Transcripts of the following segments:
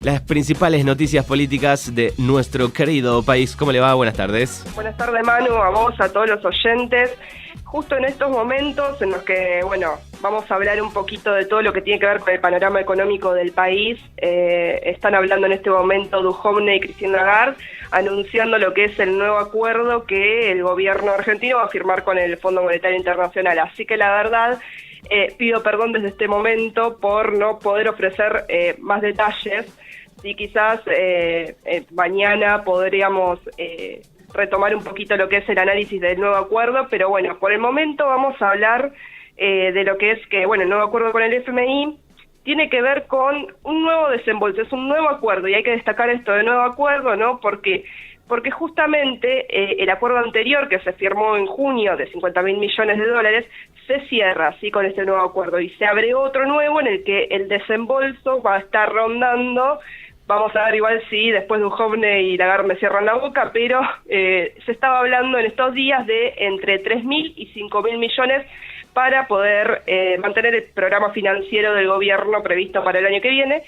Las principales noticias políticas de nuestro querido país. ¿Cómo le va? Buenas tardes. Buenas tardes, Manu, a vos, a todos los oyentes. Justo en estos momentos en los que, vamos a hablar un poquito de todo lo que tiene que ver con el panorama económico del país. Están hablando en este momento Duhovne y Christine Lagarde, anunciando lo que es el nuevo acuerdo que el gobierno argentino va a firmar con el Fondo Monetario Internacional. Así que la verdad, pido perdón desde este momento por no poder ofrecer más detalles. Y quizás mañana podríamos retomar un poquito lo que es el análisis del nuevo acuerdo, pero bueno, por el momento vamos a hablar de lo que es que, el nuevo acuerdo con el FMI tiene que ver con un nuevo desembolso, es un nuevo acuerdo, y hay que destacar esto de nuevo acuerdo, ¿no? Porque justamente el acuerdo anterior que se firmó en junio de 50.000 millones de dólares se cierra así con este nuevo acuerdo y se abre otro nuevo en el que el desembolso va a estar rondando. Vamos a ver igual si después Duhovne y Lagarde me cierran la boca, pero se estaba hablando en estos días de entre 3.000 y 5.000 millones para poder mantener el programa financiero del gobierno previsto para el año que viene.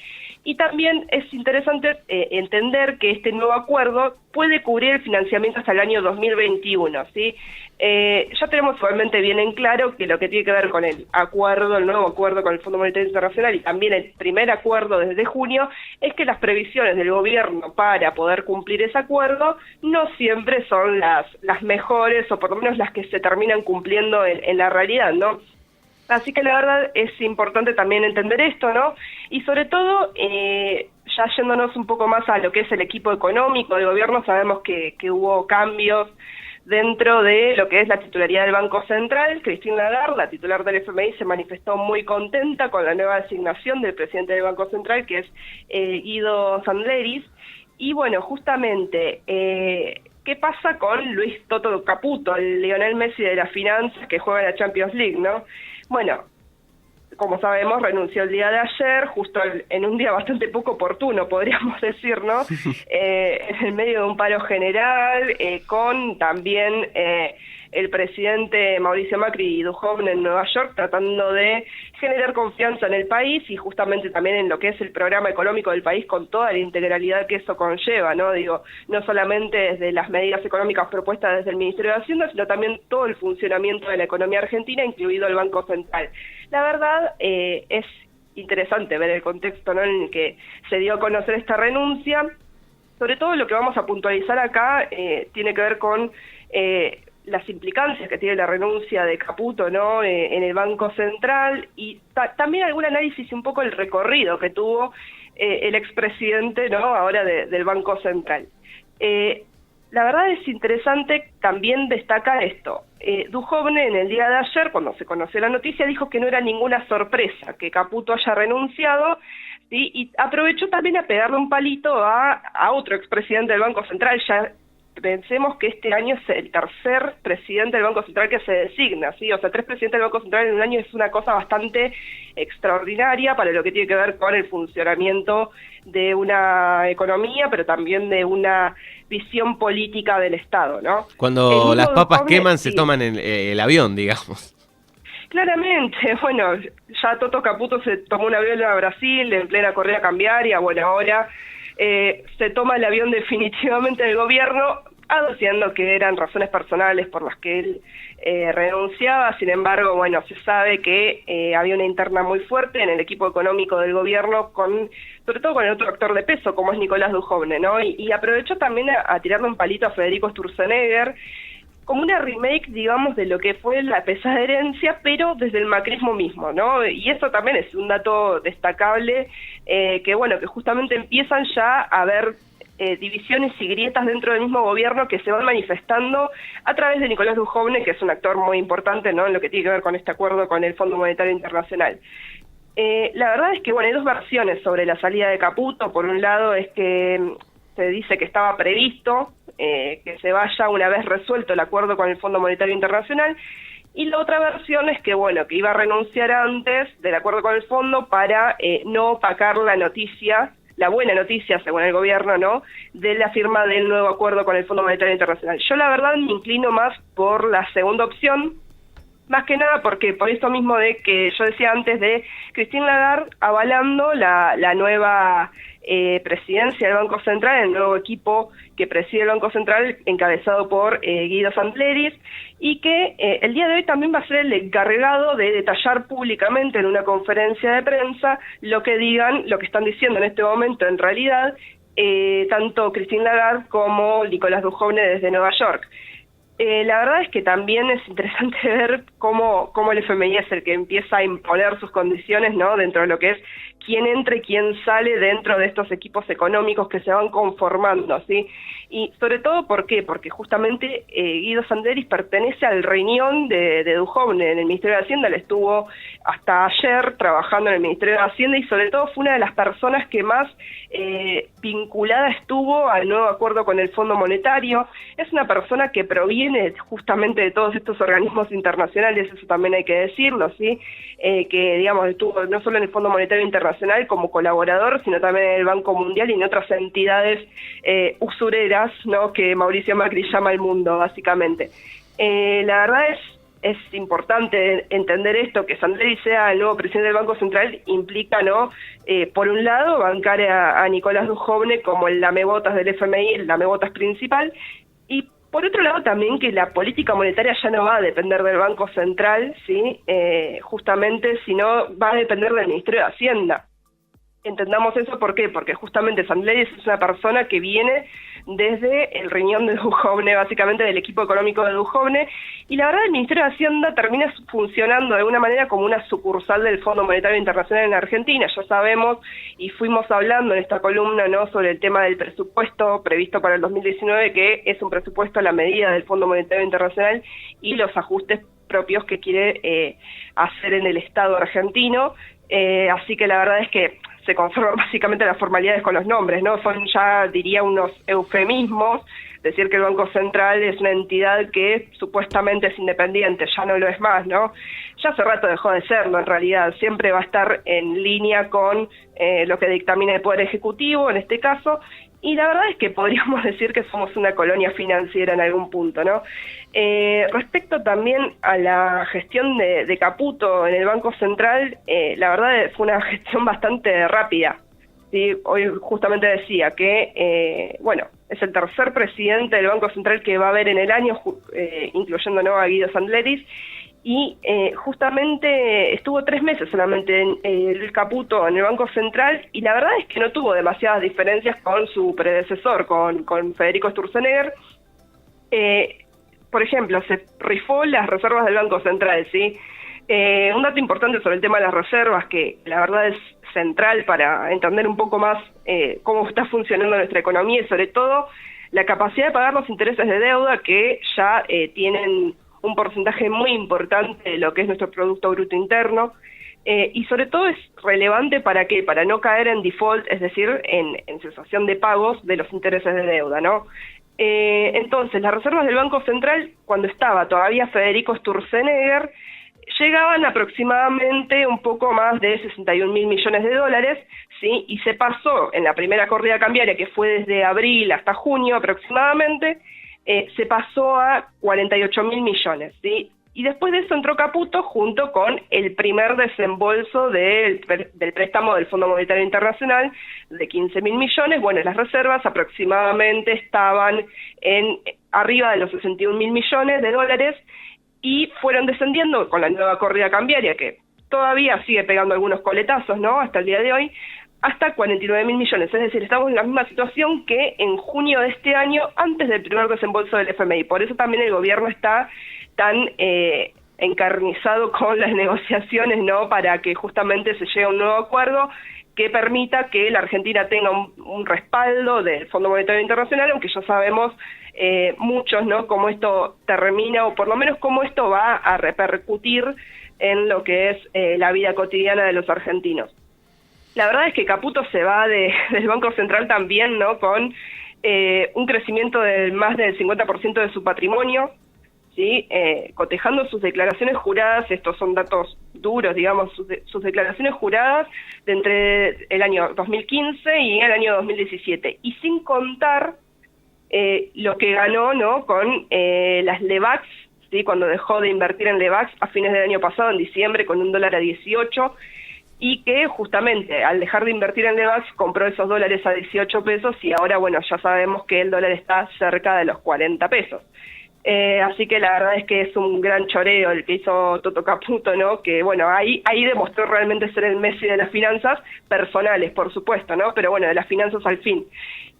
Y también es interesante entender que este nuevo acuerdo puede cubrir el financiamiento hasta el año 2021, ¿sí? Ya tenemos igualmente bien en claro que lo que tiene que ver con el acuerdo, el nuevo acuerdo con el Fondo Monetario Internacional y también el primer acuerdo desde junio, es que las previsiones del gobierno para poder cumplir ese acuerdo no siempre son las mejores, o por lo menos las que se terminan cumpliendo en la realidad, ¿no? Así que la verdad es importante también entender esto, ¿no? Y sobre todo, ya yéndonos un poco más a lo que es el equipo económico del gobierno, sabemos que hubo cambios dentro de lo que es la titularidad del Banco Central. Christine Lagarde, la titular del FMI, se manifestó muy contenta con la nueva designación del presidente del Banco Central, que es Guido Sandleris. Y bueno, justamente, ¿qué pasa con Luis Toto Caputo, el Lionel Messi de las finanzas que juega en la Champions League, ¿no? Bueno, como sabemos, renunció el día de ayer, justo en un día bastante poco oportuno, podríamos decir, ¿no? En medio de un paro general, con también el presidente Mauricio Macri y Duhovne en Nueva York, tratando de generar confianza en el país y justamente también en lo que es el programa económico del país con toda la integralidad que eso conlleva, ¿no? Digo, no solamente desde las medidas económicas propuesas desde el Ministerio de Hacienda, sino también todo el funcionamiento de la economía argentina, incluido el Banco Central. La verdad, es interesante ver el contexto, ¿no?, en el que se dio a conocer esta renuncia. Sobre todo lo que vamos a puntualizar acá tiene que ver con las implicancias que tiene la renuncia de Caputo, ¿no?, en el Banco Central, y también algún análisis y un poco el recorrido que tuvo el expresidente, ¿no?, ahora del Banco Central. La verdad es interesante también destacar esto. Duhovne en el día de ayer, cuando se conoció la noticia, dijo que no era ninguna sorpresa que Caputo haya renunciado, ¿sí? Y aprovechó también a pegarle un palito a otro expresidente del Banco Central. Ya pensemos que este año es el tercer presidente del Banco Central que se designa, ¿sí? O sea, 3 presidentes del Banco Central en un año es una cosa bastante extraordinaria para lo que tiene que ver con el funcionamiento de una economía, pero también de una visión política del Estado, ¿no? Cuando las papas Duhovne, queman, sí, se toman el avión, digamos. Claramente, ya Toto Caputo se tomó un avión a Brasil en plena corrida cambiaria, ahora se toma el avión definitivamente del gobierno, aduciendo que eran razones personales por las que él renunciaba. Sin embargo, se sabe que había una interna muy fuerte en el equipo económico del gobierno, sobre todo con el otro actor de peso, como es Nicolás Duhovne, ¿no? Y aprovechó también a tirarle un palito a Federico Sturzenegger, como una remake, digamos, de lo que fue la pesada herencia, pero desde el macrismo mismo, ¿no? Y eso también es un dato destacable, que justamente empiezan ya a haber divisiones y grietas dentro del mismo gobierno que se van manifestando a través de Nicolás Duhovne, que es un actor muy importante, ¿no?, en lo que tiene que ver con este acuerdo con el Fondo Monetario Internacional. La verdad es que, hay dos versiones sobre la salida de Caputo. Por un lado es que se dice que estaba previsto que se vaya una vez resuelto el acuerdo con el Fondo Monetario Internacional, y la otra versión es que, que iba a renunciar antes del acuerdo con el fondo para no opacar la buena noticia, según el gobierno, ¿no?, de la firma del nuevo acuerdo con el Fondo Monetario Internacional. Yo la verdad me inclino más por la segunda opción, más que nada porque por eso mismo de que yo decía antes de Christine Lagarde avalando la nueva presidencia del Banco Central, el nuevo equipo que preside el Banco Central, encabezado por Guido Santleris, y que el día de hoy también va a ser el encargado de detallar públicamente en una conferencia de prensa lo que están diciendo en este momento en realidad, tanto Christine Lagarde como Nicolás Dujovne desde Nueva York. La verdad es que también es interesante ver cómo el FMI es el que empieza a imponer sus condiciones, ¿no?, dentro de lo que es quién entra y quién sale dentro de estos equipos económicos que se van conformando, ¿sí? Y sobre todo, ¿por qué? Porque justamente Guido Santleris pertenece al riñón de Dujovne en el Ministerio de Hacienda. Él estuvo hasta ayer trabajando en el Ministerio de Hacienda y sobre todo fue una de las personas que más vinculada estuvo al nuevo acuerdo con el Fondo Monetario. Es una persona que proviene justamente de todos estos organismos internacionales, eso también hay que decirlo, ¿sí? Que, digamos, estuvo no solo en el Fondo Monetario Internacional como colaborador, sino también en el Banco Mundial y en otras entidades usureras, ¿no?, que Mauricio Macri llama el mundo, básicamente. La verdad es importante entender esto, que Santleris sea el nuevo presidente del Banco Central implica, ¿no?, por un lado, bancar a Nicolás Dujovne como el lamebotas del FMI, el lamebotas principal, y por otro lado también que la política monetaria ya no va a depender del Banco Central, ¿sí?, justamente, sino va a depender del Ministerio de Hacienda. Entendamos eso, ¿por qué? Porque justamente Santleris es una persona que viene desde el riñón de Dujovne, básicamente del equipo económico de Dujovne, y la verdad el Ministerio de Hacienda termina funcionando de alguna manera como una sucursal del Fondo Monetario Internacional en Argentina. Ya sabemos, y fuimos hablando en esta columna, ¿no?, sobre el tema del presupuesto previsto para el 2019, que es un presupuesto a la medida del Fondo Monetario Internacional y los ajustes propios que quiere hacer en el Estado argentino. Así que la verdad es que se conservan básicamente las formalidades con los nombres, ¿no? Son ya, diría, unos eufemismos, decir que el Banco Central es una entidad que supuestamente es independiente, ya no lo es más, ¿no? Ya hace rato dejó de serlo, en realidad, siempre va a estar en línea con lo que dictamina el Poder Ejecutivo, en este caso, y la verdad es que podríamos decir que somos una colonia financiera en algún punto, ¿no? Respecto también a la gestión de Caputo en el Banco Central, la verdad fue una gestión bastante rápida, ¿sí? Hoy justamente decía que, bueno, es el tercer presidente del Banco Central que va a haber en el año, incluyendo, ¿no?, a Guido Santleris, y justamente estuvo 3 meses solamente en el Caputo en el Banco Central, y la verdad es que no tuvo demasiadas diferencias con su predecesor, con Federico Sturzenegger. Por ejemplo, se rifó las reservas del Banco Central, ¿sí? Un dato importante sobre el tema de las reservas, que la verdad es central para entender un poco más cómo está funcionando nuestra economía y sobre todo la capacidad de pagar los intereses de deuda que ya tienen un porcentaje muy importante de lo que es nuestro Producto Bruto Interno, y sobre todo es relevante ¿para qué? Para no caer en default, es decir, en cesación de pagos de los intereses de deuda, ¿no? Entonces, las reservas del Banco Central, cuando estaba todavía Federico Sturzenegger, llegaban aproximadamente un poco más de 61.000 millones de dólares, ¿sí? Y se pasó en la primera corrida cambiaria, que fue desde abril hasta junio aproximadamente, se pasó a 48.000 millones, ¿sí? Y después de eso entró Caputo junto con el primer desembolso del préstamo del Fondo Monetario Internacional de 15.000 millones. Bueno, las reservas aproximadamente estaban arriba de los 61.000 millones de dólares y fueron descendiendo con la nueva corrida cambiaria, que todavía sigue pegando algunos coletazos, ¿no?, hasta el día de hoy, hasta 49.000 millones. Es decir, estamos en la misma situación que en junio de este año, antes del primer desembolso del FMI. Por eso también el gobierno está tan encarnizado con las negociaciones, ¿no?, para que justamente se llegue a un nuevo acuerdo que permita que la Argentina tenga un respaldo del Fondo Monetario Internacional, aunque ya sabemos muchos, ¿no?, cómo esto termina, o por lo menos cómo esto va a repercutir en lo que es la vida cotidiana de los argentinos. La verdad es que Caputo se va del Banco Central también, ¿no?, con un crecimiento de más del 50% de su patrimonio, ¿sí? Cotejando sus declaraciones juradas. Estos son datos duros, digamos, sus declaraciones juradas de entre el año 2015 y el año 2017, y sin contar lo que ganó, ¿no?, con las Levax, ¿sí?, cuando dejó de invertir en Levax a fines del año pasado, en diciembre, con $1 a 18, y que justamente al dejar de invertir en Levax compró esos dólares a 18 pesos y ahora, bueno, ya sabemos que el dólar está cerca de los 40 pesos. Así que la verdad es que es un gran choreo el que hizo Toto Caputo, ¿no? Que bueno, ahí demostró realmente ser el Messi de las finanzas personales, por supuesto, ¿no? Pero bueno, de las finanzas al fin.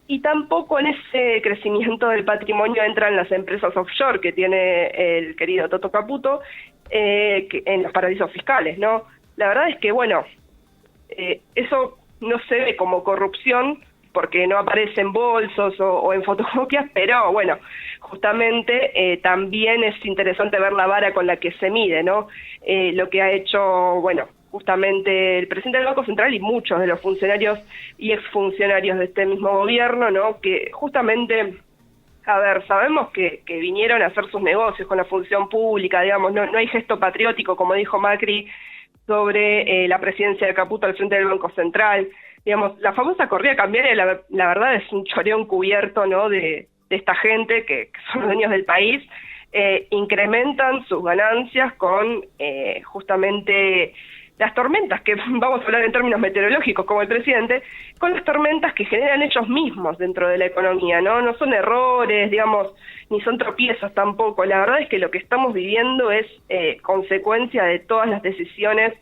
Y tampoco en ese crecimiento del patrimonio entran las empresas offshore que tiene el querido Toto Caputo en los paraísos fiscales, ¿no? La verdad es que, bueno, eso no se ve como corrupción porque no aparece en bolsos o en fotocopias, pero bueno, justamente también es interesante ver la vara con la que se mide, ¿no? Lo que ha hecho, bueno, justamente el presidente del Banco Central y muchos de los funcionarios y exfuncionarios de este mismo gobierno, ¿no? Que justamente, a ver, sabemos que vinieron a hacer sus negocios con la función pública, digamos, no hay gesto patriótico, como dijo Macri, sobre la presidencia de Caputo al frente del Banco Central. Digamos, la famosa corrida cambiaria, la verdad es un choreo encubierto, ¿no? De esta gente que son los dueños del país, incrementan sus ganancias con justamente las tormentas, que vamos a hablar en términos meteorológicos como el presidente, con las tormentas que generan ellos mismos dentro de la economía, ¿no? No son errores, digamos, ni son tropiezos tampoco. La verdad es que lo que estamos viviendo es consecuencia de todas las decisiones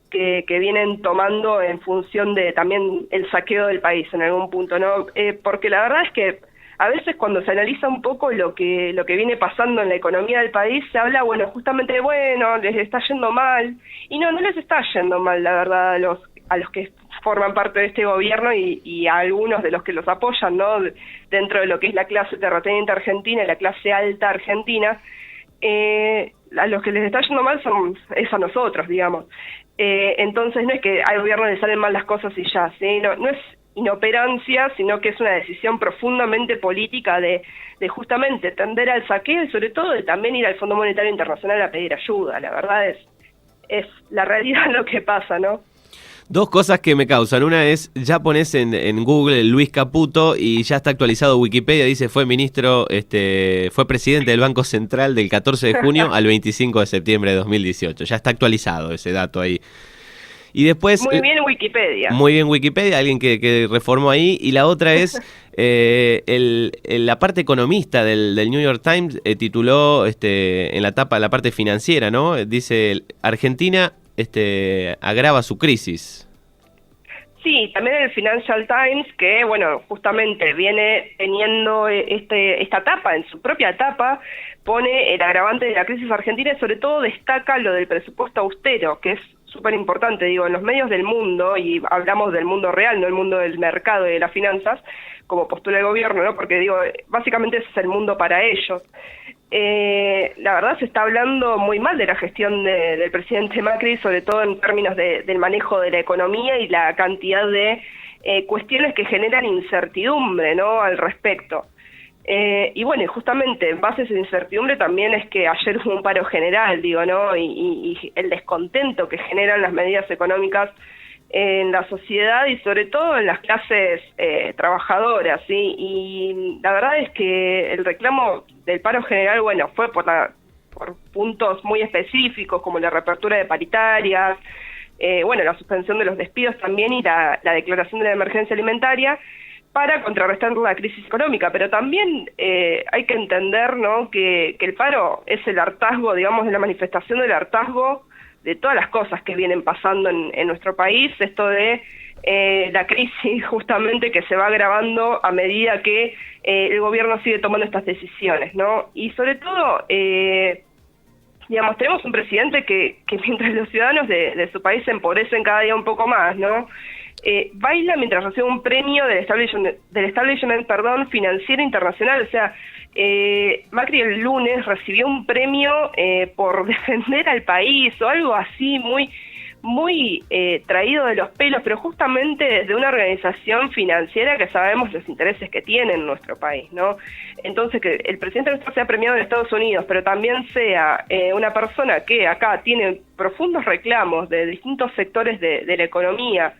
que vienen tomando en función de también el saqueo del país en algún punto, ¿no? Porque la verdad es que a veces cuando se analiza un poco lo que viene pasando en la economía del país, se habla, bueno, justamente de, bueno, les está yendo mal, y no les está yendo mal, la verdad, a los que forman parte de este gobierno y a algunos de los que los apoyan, ¿no? Dentro de lo que es la clase terrateniente argentina y la clase alta argentina, a los que les está yendo mal es a nosotros, digamos. Entonces no es que al gobierno le salen mal las cosas y ya, ¿sí? No es inoperancia, sino que es una decisión profundamente política de justamente tender al saqueo y sobre todo de también ir al Fondo Monetario Internacional a pedir ayuda. La verdad es la realidad lo que pasa, ¿no? Dos cosas que me causan. Una es, ya pones en Google Luis Caputo y ya está actualizado Wikipedia, dice fue presidente del Banco Central del 14 de junio al 25 de septiembre de 2018. Ya está actualizado ese dato ahí. Y después, muy bien Wikipedia. Muy bien Wikipedia, alguien que reformó ahí. Y la otra es, la parte economista del New York Times tituló en la tapa, la parte financiera, ¿no? Dice, Argentina agrava su crisis. Sí, también el Financial Times, que bueno, justamente viene teniendo esta etapa, en su propia etapa, pone el agravante de la crisis argentina y sobre todo destaca lo del presupuesto austero, que es súper importante, digo, en los medios del mundo, y hablamos del mundo real, no el mundo del mercado y de las finanzas, como postula el gobierno, ¿no? Porque digo, básicamente ese es el mundo para ellos. La verdad se está hablando muy mal de la gestión del presidente Macri, sobre todo en términos del manejo de la economía y la cantidad de cuestiones que generan incertidumbre, ¿no? Al respecto. Y bueno, justamente en base a esa incertidumbre también es que ayer hubo un paro general, digo, ¿no? Y el descontento que generan las medidas económicas en la sociedad y sobre todo en las clases trabajadoras, ¿sí? Y la verdad es que el reclamo del paro general, bueno, fue por puntos muy específicos como la reapertura de paritarias, bueno, la suspensión de los despidos también y la declaración de la emergencia alimentaria para contrarrestar la crisis económica, pero también hay que entender, ¿no?, que el paro es el hartazgo, digamos, es la manifestación del hartazgo de todas las cosas que vienen pasando en nuestro país, esto de la crisis justamente que se va agravando a medida que el gobierno sigue tomando estas decisiones, ¿no? Y sobre todo, digamos, tenemos un presidente que mientras los ciudadanos de su país se empobrecen cada día un poco más, ¿no?, baila mientras recibe un premio del establishment financiero internacional. O sea, Macri el lunes recibió un premio por defender al país o algo así muy traído de los pelos, pero justamente desde una organización financiera que sabemos los intereses que tiene en nuestro país, ¿no? Entonces, que el presidente nuestro sea premiado en Estados Unidos, pero también sea una persona que acá tiene profundos reclamos de distintos sectores de la economía,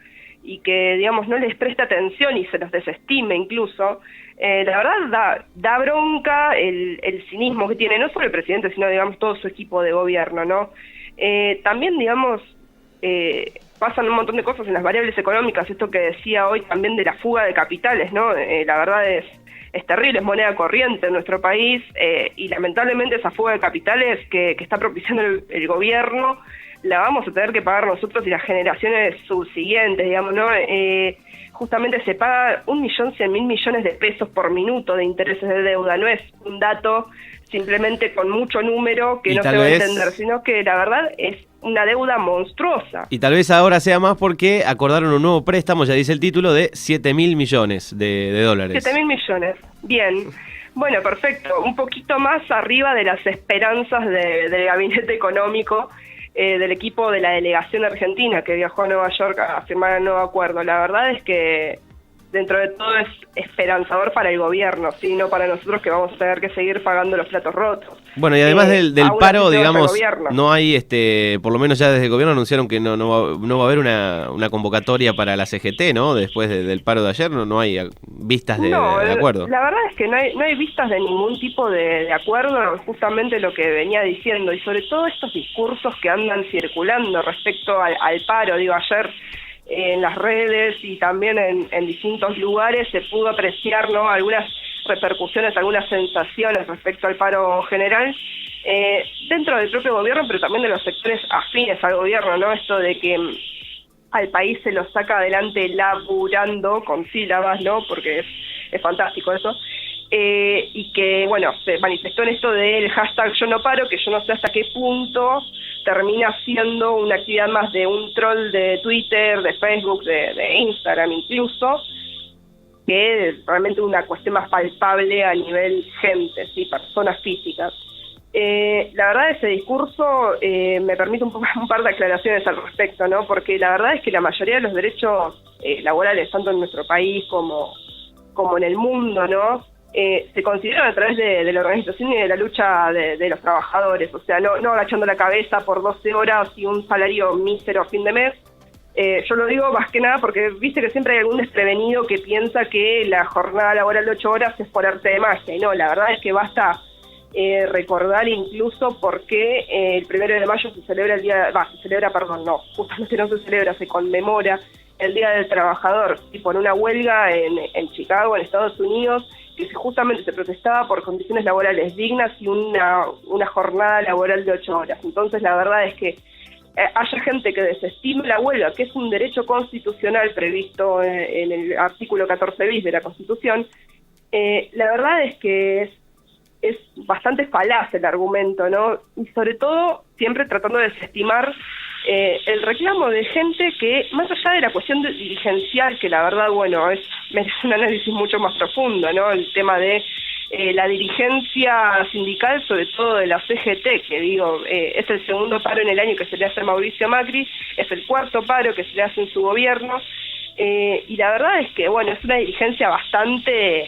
y que, digamos, no les presta atención y se los desestime incluso, la verdad da bronca el cinismo que tiene, no solo el presidente, sino, digamos, todo su equipo de gobierno, ¿no? También, digamos, pasan un montón de cosas en las variables económicas, esto que decía hoy también de la fuga de capitales, ¿no? La verdad es terrible, es moneda corriente en nuestro país, y lamentablemente esa fuga de capitales que está propiciando el gobierno la vamos a tener que pagar nosotros y las generaciones subsiguientes, digamos, ¿no? Justamente se paga 1.100.000 millones de pesos por minuto de intereses de deuda, no es un dato simplemente con mucho número que no se va a entender, sino que la verdad es una deuda monstruosa. Y tal vez ahora sea más porque acordaron un nuevo préstamo, ya dice el título, de 7.000 millones de dólares. 7.000 millones, bien. Bueno, perfecto. Un poquito más arriba de las esperanzas del gabinete económico, del equipo de la delegación argentina que viajó a Nueva York a firmar el nuevo acuerdo. La verdad es que dentro de todo es esperanzador para el gobierno, ¿sí? No para nosotros, que vamos a tener que seguir pagando los platos rotos. Bueno, y además del paro, digamos, no hay, por lo menos ya desde el gobierno anunciaron que no va a haber una convocatoria para la CGT, ¿no? Después del paro de ayer, no hay vistas de acuerdo. La verdad es que no hay vistas de ningún tipo de acuerdo, justamente lo que venía diciendo, y sobre todo estos discursos que andan circulando respecto al paro. Digo, ayer en las redes y también en distintos lugares se pudo apreciar, ¿no?, algunas repercusiones, algunas sensaciones respecto al paro general, dentro del propio gobierno, pero también de los sectores afines al gobierno, ¿no? Esto de que al país se lo saca adelante laburando, con sílabas, ¿no?, porque es fantástico eso, y que, bueno, se manifestó en esto del hashtag Yo No Paro, que yo no sé hasta qué punto termina siendo una actividad más de un troll de Twitter, de Facebook, de Instagram incluso, que es realmente una cuestión más palpable a nivel gente, ¿sí?, personas físicas. La verdad, ese discurso me permite un par de aclaraciones al respecto, ¿no? Porque la verdad es que la mayoría de los derechos laborales, tanto en nuestro país como en el mundo, ¿no?, se consideran a través de la organización y de la lucha de los trabajadores, o sea, no agachando la cabeza por 12 horas y un salario mísero a fin de mes. Yo lo digo más que nada porque viste que siempre hay algún desprevenido que piensa que la jornada laboral de 8 horas es por arte de magia, y no, la verdad es que basta recordar incluso por qué el 1 de mayo se celebra justamente no se celebra, se conmemora el Día del Trabajador, y por una huelga en Chicago, en Estados Unidos, que justamente se protestaba por condiciones laborales dignas y una jornada laboral de 8 horas. Entonces, la verdad es que haya gente que desestime la huelga, que es un derecho constitucional previsto en el artículo 14 bis de la Constitución, la verdad es que es bastante falaz el argumento, ¿no? Y sobre todo, siempre tratando de desestimar el reclamo de gente que, más allá de la cuestión dirigencial, que la verdad, bueno, merece un análisis mucho más profundo, ¿no? El tema de la dirigencia sindical, sobre todo de la CGT, que digo, es el segundo paro en el año que se le hace a Mauricio Macri, es el cuarto paro que se le hace en su gobierno, y la verdad es que, bueno, es una dirigencia bastante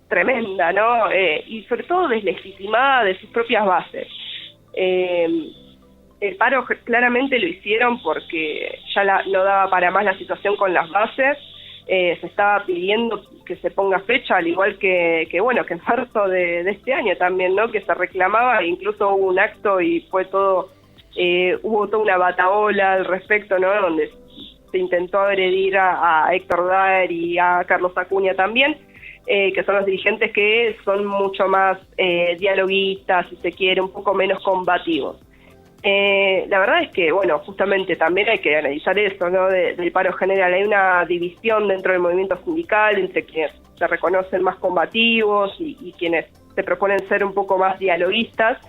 tremenda, ¿no? Y sobre todo deslegitimada de sus propias bases. El paro claramente lo hicieron porque ya no daba para más la situación con las bases. Se estaba pidiendo que se ponga fecha, al igual que en marzo de este año también, ¿no?, que se reclamaba, incluso hubo un acto y fue todo, hubo toda una batahola al respecto, ¿no?, donde se intentó agredir a Héctor Daer y a Carlos Acuña también, que son los dirigentes que son mucho más dialoguistas, si se quiere, un poco menos combativos. La verdad es que, bueno, justamente también hay que analizar eso, ¿no?, del paro general. Hay una división dentro del movimiento sindical entre quienes se reconocen más combativos y quienes se proponen ser un poco más dialoguistas,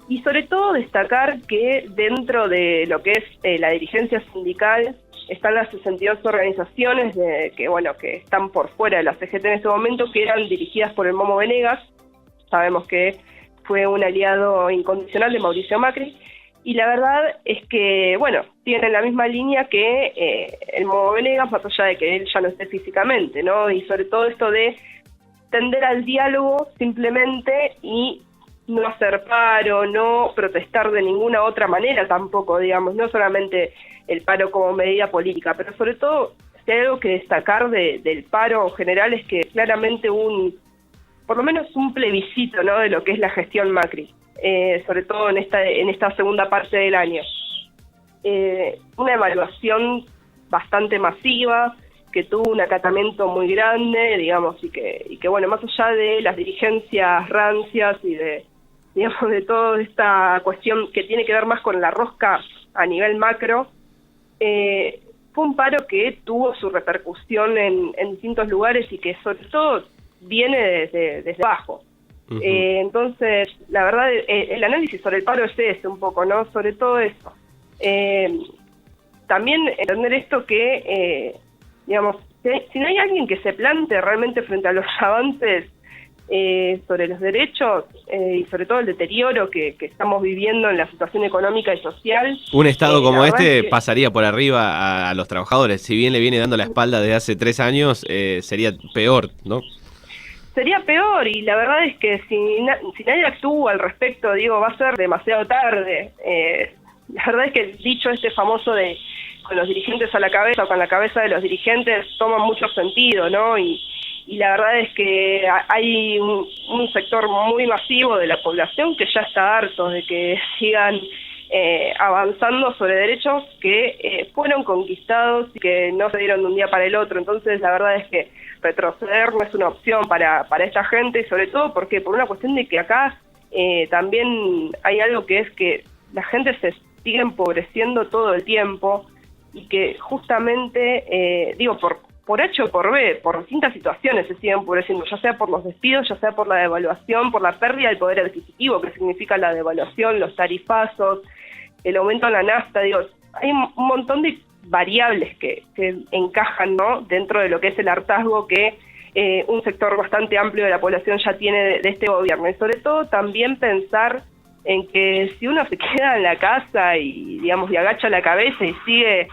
y sobre todo destacar que dentro de lo que es la dirigencia sindical están las 62 organizaciones que están por fuera de la CGT en este momento, que eran dirigidas por el Momo Venegas. Sabemos que fue un aliado incondicional de Mauricio Macri, y la verdad es que, bueno, tienen la misma línea que el Momo Venegas, más allá de que él ya no esté físicamente, ¿no? Y sobre todo esto de tender al diálogo simplemente y no hacer paro, no protestar de ninguna otra manera tampoco, digamos, no solamente el paro como medida política, pero sobre todo, si hay algo que destacar del paro general es que claramente por lo menos un plebiscito, ¿no?, de lo que es la gestión Macri. Sobre todo en esta segunda parte del año. una evaluación bastante masiva, que tuvo un acatamiento muy grande, digamos, y que bueno, más allá de las dirigencias rancias y digamos, de toda esta cuestión que tiene que ver más con la rosca a nivel macro, fue un paro que tuvo su repercusión en distintos lugares y que sobre todo viene desde abajo. Uh-huh. Entonces, la verdad, el análisis sobre el paro es ese un poco, ¿no? Sobre todo eso. También entender esto que, digamos, si no hay alguien que se plante realmente frente a los avances sobre los derechos y sobre todo el deterioro que estamos viviendo en la situación económica y social. Un Estado como este pasaría por arriba a los trabajadores. Si bien le viene dando la espalda desde hace 3 años, sería peor, ¿no? Sería peor, y la verdad es que si nadie actúa al respecto, digo, va a ser demasiado tarde. La verdad es que el dicho este famoso de con los dirigentes a la cabeza o con la cabeza de los dirigentes toma mucho sentido, ¿no? Y la verdad es que hay un sector muy masivo de la población que ya está harto de que sigan avanzando sobre derechos que fueron conquistados y que no se dieron de un día para el otro. Entonces, la verdad es que retroceder no es una opción para esta gente, y sobre todo porque por una cuestión de que acá también hay algo que es que la gente se sigue empobreciendo todo el tiempo y que justamente, digo, por H o por B, por distintas situaciones se siguen empobreciendo, ya sea por los despidos, ya sea por la devaluación, por la pérdida del poder adquisitivo, que significa la devaluación, los tarifazos, el aumento en la nafta, digo, hay un montón de variables que encajan, ¿no?, dentro de lo que es el hartazgo que un sector bastante amplio de la población ya tiene de este gobierno. Y sobre todo también pensar en que si uno se queda en la casa y, digamos, y agacha la cabeza y sigue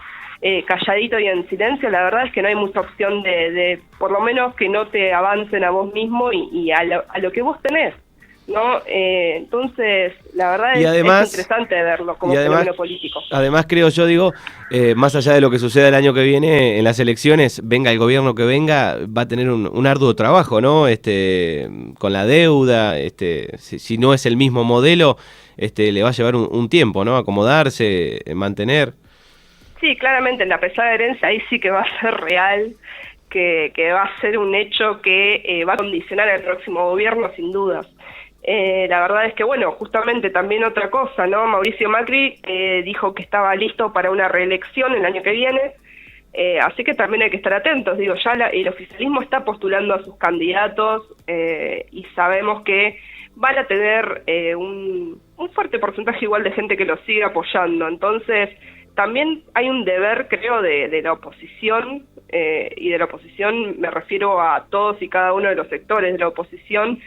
calladito y en silencio, la verdad es que no hay mucha opción de por lo menos que no te avancen a vos mismo y a lo que vos tenés, ¿no? Entonces, la verdad es interesante verlo como fenómeno político. Además, creo yo, digo, más allá de lo que suceda el año que viene en las elecciones, venga el gobierno que venga, va a tener un arduo trabajo, ¿no? Con la deuda, si no es el mismo modelo, le va a llevar un tiempo, ¿no? Acomodarse, mantener. Sí, claramente, en la pesada herencia ahí sí que va a ser real, que va a ser un hecho que va a condicionar el próximo gobierno, sin dudas. La verdad es que, bueno, justamente también otra cosa, ¿no? Mauricio Macri dijo que estaba listo para una reelección el año que viene, así que también hay que estar atentos. Digo, ya el oficialismo está postulando a sus candidatos y sabemos que van a tener un fuerte porcentaje igual de gente que los sigue apoyando. Entonces, también hay un deber, creo, de la oposición, y de la oposición me refiero a todos y cada uno de los sectores de la oposición,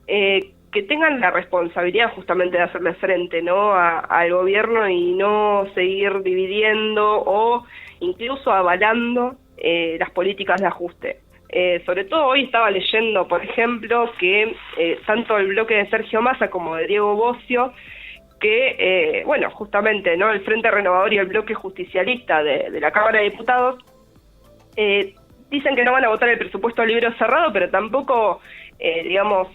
que tengan la responsabilidad justamente de hacerle frente, ¿no?, al gobierno y no seguir dividiendo o incluso avalando las políticas de ajuste. Sobre todo hoy estaba leyendo, por ejemplo, que tanto el bloque de Sergio Massa como de Diego Bocio, que, bueno, justamente, ¿no?, el Frente Renovador y el bloque justicialista de la Cámara de Diputados dicen que no van a votar el presupuesto a libro cerrado, pero tampoco, digamos,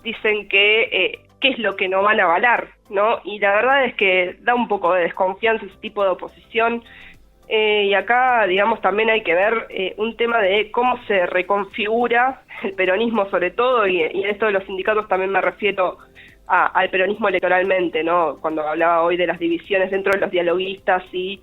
dicen que qué es lo que no van a avalar, ¿no? Y la verdad es que da un poco de desconfianza ese tipo de oposición. Y acá, digamos, también hay que ver un tema de cómo se reconfigura el peronismo sobre todo, y en esto de los sindicatos también me refiero al peronismo electoralmente, ¿no? Cuando hablaba hoy de las divisiones dentro de los dialoguistas y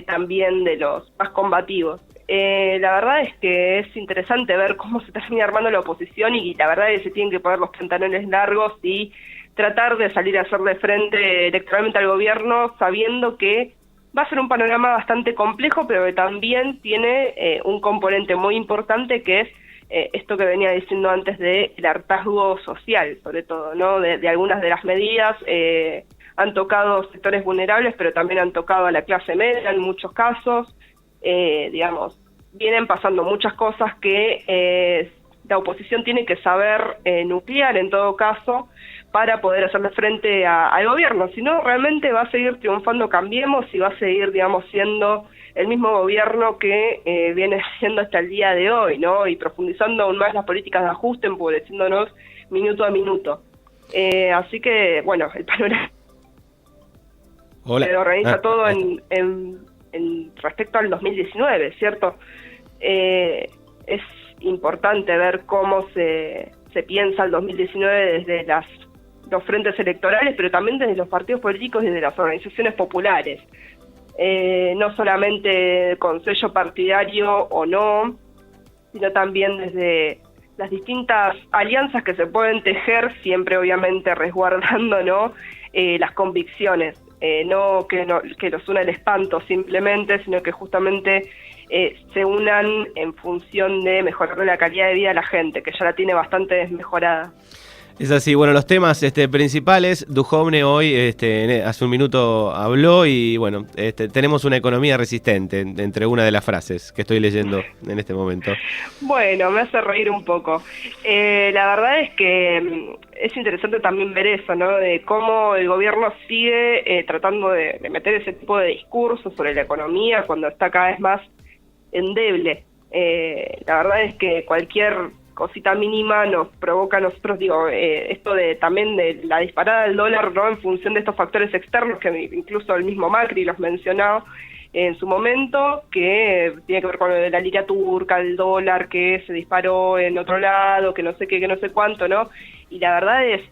también de los más combativos. La verdad es que es interesante ver cómo se termina armando la oposición, y la verdad es que se tienen que poner los pantalones largos y tratar de salir a hacerle frente electoralmente al gobierno, sabiendo que va a ser un panorama bastante complejo, pero que también tiene un componente muy importante, que es esto que venía diciendo antes del hartazgo social, sobre todo, ¿no? De algunas de las medidas han tocado sectores vulnerables, pero también han tocado a la clase media en muchos casos. Digamos, vienen pasando muchas cosas que la oposición tiene que saber nuclear en todo caso para poder hacerle frente al gobierno. Si no, realmente va a seguir triunfando Cambiemos y va a seguir, digamos, siendo el mismo gobierno que viene siendo hasta el día de hoy, ¿no? Y profundizando aún más las políticas de ajuste, empobreciéndonos minuto a minuto. Así que, bueno, el panorama. Hola. Se organiza todo ahí está. en respecto al 2019, ¿cierto? Es importante ver cómo se piensa el 2019 desde los frentes electorales, pero también desde los partidos políticos y desde las organizaciones populares. No solamente con sello partidario o no, sino también desde las distintas alianzas que se pueden tejer, siempre obviamente resguardando, ¿no? Las convicciones. No que los una el espanto simplemente, sino que justamente se unan en función de mejorar la calidad de vida de la gente, que ya la tiene bastante desmejorada. Es así, bueno, los temas principales, Duhovne hoy hace un minuto habló y bueno, tenemos una economía resistente, entre una de las frases que estoy leyendo en este momento. Bueno, me hace reír un poco. La verdad es que es interesante también ver eso, ¿no? De cómo el gobierno sigue tratando de meter ese tipo de discursos sobre la economía cuando está cada vez más endeble. La verdad es que cualquier cosita mínima nos provoca a nosotros, esto de también de la disparada del dólar, ¿no? En función de estos factores externos que incluso el mismo Macri los mencionó en su momento, que tiene que ver con lo de la lira turca, el dólar que se disparó en otro lado, que no sé qué, que no sé cuánto, ¿no? Y la verdad es,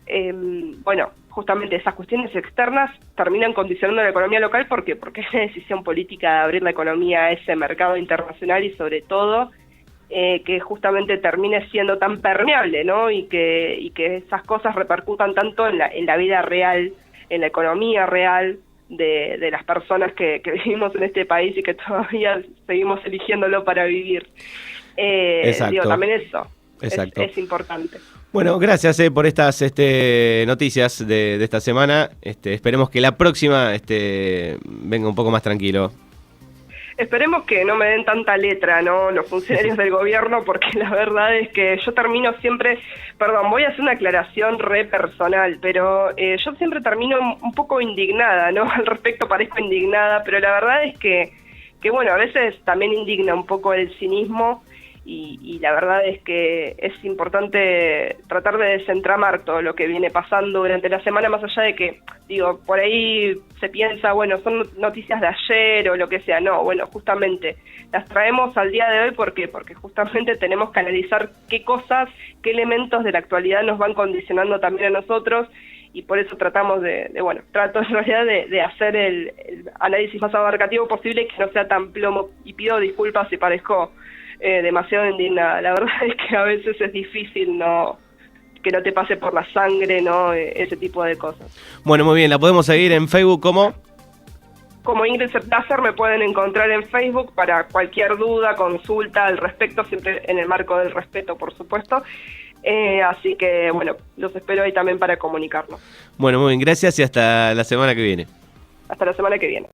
bueno, justamente esas cuestiones externas terminan condicionando la economía local porque es una decisión política de abrir la economía a ese mercado internacional y sobre todo que justamente termine siendo tan permeable, ¿no? Y que esas cosas repercutan tanto en la vida real, en la economía real de las personas que vivimos en este país y que todavía seguimos eligiéndolo para vivir. Exacto. También eso Exacto. es importante. Bueno, gracias por estas noticias de esta semana. Esperemos que la próxima venga un poco más tranquilo. Esperemos que no me den tanta letra, ¿no? Los funcionarios del gobierno, porque la verdad es que yo termino siempre, perdón, voy a hacer una aclaración re personal, pero yo siempre termino un poco indignada, ¿no? Al respecto parezco indignada, pero la verdad es que bueno, a veces también indigna un poco el cinismo y la verdad es que es importante tratar de desentramar todo lo que viene pasando durante la semana, más allá de que, por ahí se piensa, bueno, son noticias de ayer o lo que sea. No, bueno, justamente las traemos al día de hoy porque justamente tenemos que analizar qué cosas, qué elementos de la actualidad nos van condicionando también a nosotros y por eso tratamos trato en realidad de hacer el análisis más abarcativo posible y que no sea tan plomo, y pido disculpas si parezco demasiado indignada. La verdad es que a veces es difícil que no te pase por la sangre, ¿no? Ese tipo de cosas. Bueno, muy bien, la podemos seguir en Facebook como Ingrid Zertazer. Me pueden encontrar en Facebook para cualquier duda, consulta al respecto, siempre en el marco del respeto, por supuesto. Así que, bueno, los espero ahí también para comunicarnos. Bueno, muy bien, gracias y hasta la semana que viene. Hasta la semana que viene.